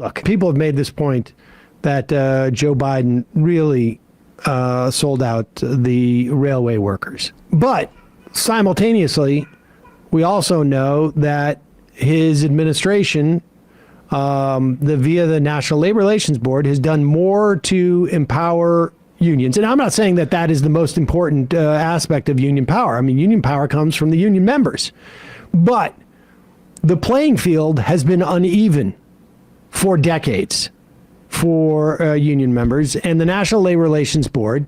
Look, people have made this point that Joe Biden really sold out the railway workers. But simultaneously, we also know that his administration, via the National Labor Relations Board, has done more to empower unions. And I'm not saying that that is the most important aspect of union power. I mean, union power comes from the union members. But the playing field has been uneven for decades for union members, and the National Labor Relations Board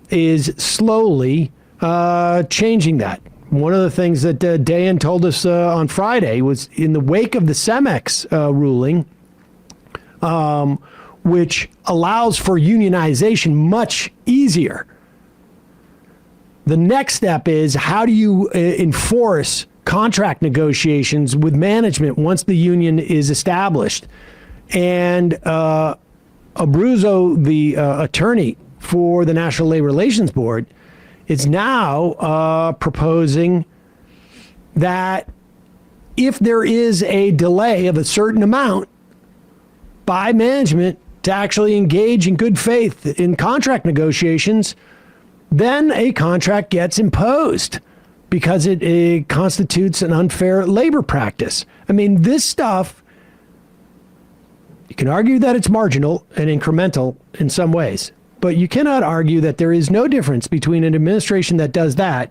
is slowly changing that. One of the things that Dan told us on Friday was in the wake of the Cemex ruling, which allows for unionization much easier. The next step is, how do you enforce contract negotiations with management once the union is established? And Abruzzo, the attorney for the National Labor Relations Board, is now proposing that if there is a delay of a certain amount by management to actually engage in good faith in contract negotiations, then a contract gets imposed because it constitutes an unfair labor practice. I mean, this stuff, you can argue that it's marginal and incremental in some ways, but you cannot argue that there is no difference between an administration that does that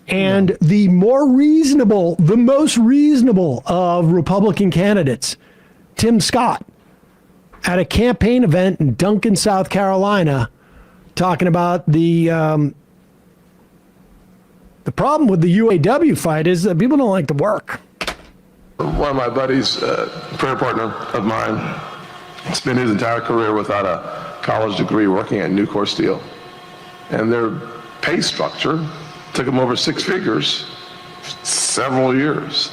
and the most reasonable of Republican candidates, Tim Scott, at a campaign event in Duncan, South Carolina, talking about the problem with the UAW fight is that people don't like to work. One of my buddies, prayer partner of mine, spent his entire career without a college degree working at Nucor Steel. And their pay structure took him over 6 figures, several years,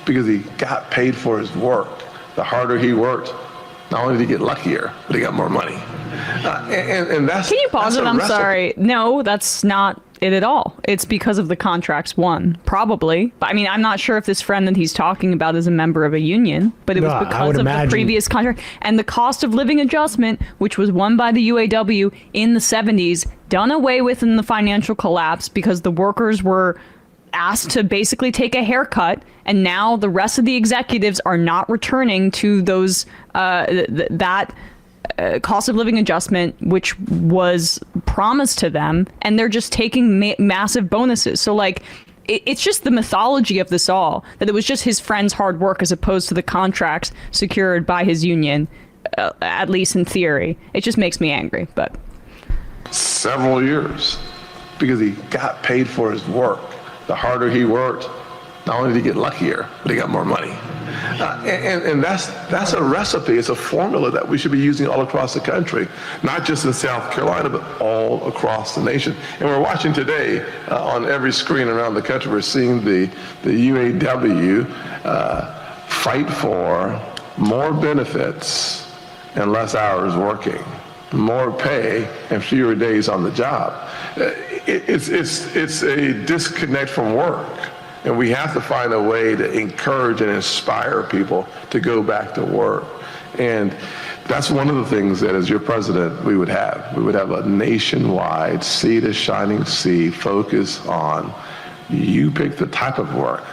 because he got paid for his work. The harder he worked, not only did he get luckier, but he got more money. And that's— Can you pause it? I'm sorry. No, that's not it at all. It's because of the contracts won, probably. But I mean, I'm not sure if this friend that he's talking about is a member of a union, but it was because of the previous contract and the cost of living adjustment, which was won by the UAW in the 70s, done away with in the financial collapse because the workers were asked to basically take a haircut, and now the rest of the executives are not returning to those cost of living adjustment, which was promised to them, and they're just taking massive bonuses. So like, it's just the mythology of this all, that it was just his friend's hard work as opposed to the contracts secured by his union, at least in theory. It just makes me angry. But several years, because he got paid for his work. The harder he worked, not only did he get luckier, but he got more money. And that's a recipe. It's a formula that we should be using all across the country, not just in South Carolina, but all across the nation. And we're watching today on every screen around the country, we're seeing the UAW fight for more benefits and less hours working, more pay and fewer days on the job. It's a disconnect from work. And we have to find a way to encourage and inspire people to go back to work. And that's one of the things that, as your president, we would have. We would have a nationwide, sea to shining sea focus on, you pick the type of work,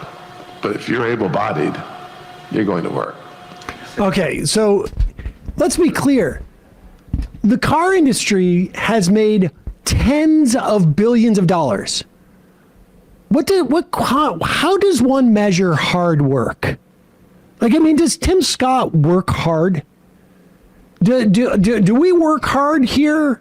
but if you're able-bodied, you're going to work. Okay, so let's be clear. The car industry has made tens of billions of dollars. How does one measure hard work? Like, I mean, does Tim Scott work hard? Do we work hard here?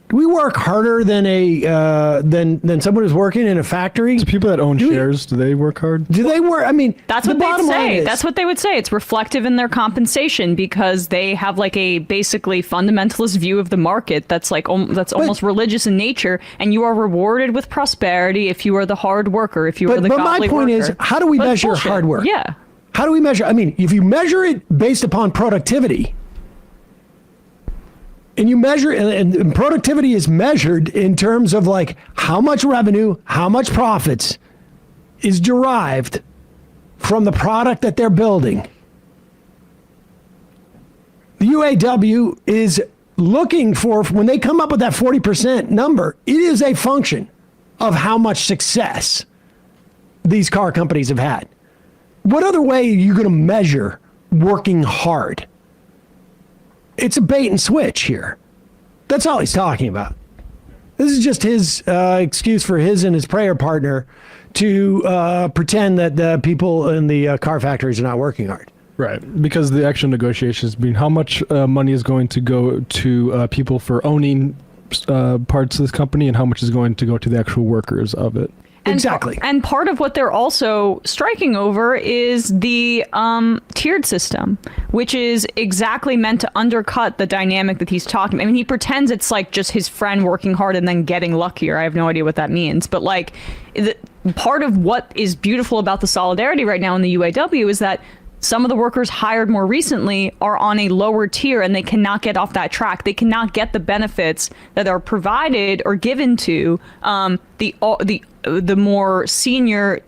Do we work harder than than someone who's working in a factory? So people that own shares, do they work hard? Do they work? I mean, that's what they'd say. That's what they would say. It's reflective in their compensation because they have like a basically fundamentalist view of the market that's like almost religious in nature, and you are rewarded with prosperity if you are the hard worker, if you are the godly worker. But my point is, how do we measure hard work? Yeah. How do we measure? I mean, if you measure it based upon productivity, and you measure, and productivity is measured in terms of like how much revenue, how much profits is derived from the product that they're building. The UAW is looking for, when they come up with that 40% number, it is a function of how much success these car companies have had. What other way are you going to measure working hard? It's a bait and switch here. That's all he's talking about. This is just his excuse for his and his prayer partner to pretend that the people in the car factories are not working hard. Right, because the actual negotiations being how much money is going to go to people for owning parts of this company and how much is going to go to the actual workers of it. Exactly. And part of what they're also striking over is the tiered system, which is exactly meant to undercut the dynamic that he's talking. I mean, he pretends it's like just his friend working hard and then getting luckier. I have no idea what that means. But like, part of what is beautiful about the solidarity right now in the UAW is that some of the workers hired more recently are on a lower tier and they cannot get off that track. They cannot get the benefits that are provided or given to the more senior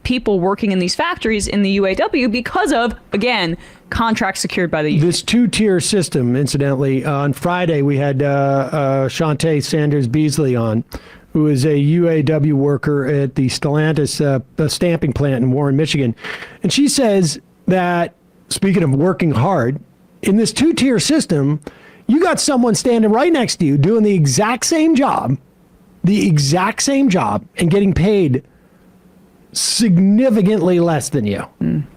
people working in these factories in the UAW because of, again, contracts secured by the union. This two-tier system, incidentally, on Friday we had Shantae Sanders-Beasley on, who is a UAW worker at the Stellantis stamping plant in Warren, Michigan. And she says that, speaking of working hard, in this two-tier system, you got someone standing right next to you doing the exact same job, and getting paid significantly less than you,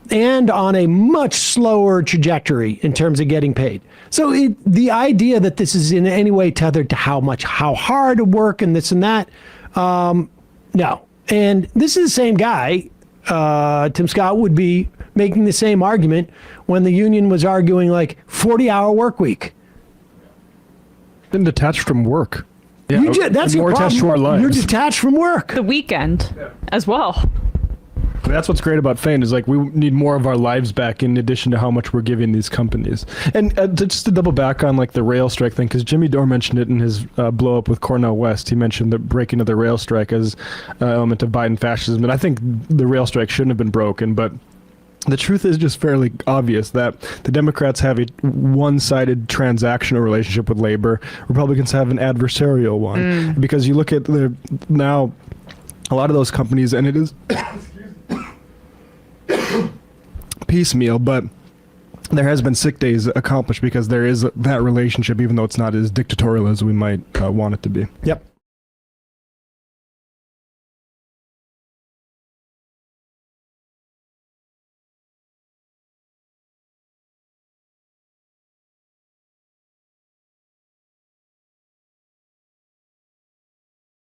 and on a much slower trajectory in terms of getting paid. So the idea that this is in any way tethered to how hard to work and this and that, no. And this is the same guy, Tim Scott, would be making the same argument when the union was arguing like 40-hour work week. Been detached from work. Yeah, that's your more attached to our problem. lives. You're detached from work. The weekend as well. That's what's great about Fein is like we need more of our lives back in addition to how much we're giving these companies. And just to double back on like the rail strike thing, because Jimmy Dore mentioned it in his blow up with Cornell West. He mentioned the breaking of the rail strike as an element of Biden fascism. And I think the rail strike shouldn't have been broken, but the truth is just fairly obvious that the Democrats have a one-sided transactional relationship with labor. Republicans have an adversarial one. Because you look at now a lot of those companies, and it is piecemeal, but there has been sick days accomplished because there is that relationship, even though it's not as dictatorial as we might want it to be. Yep.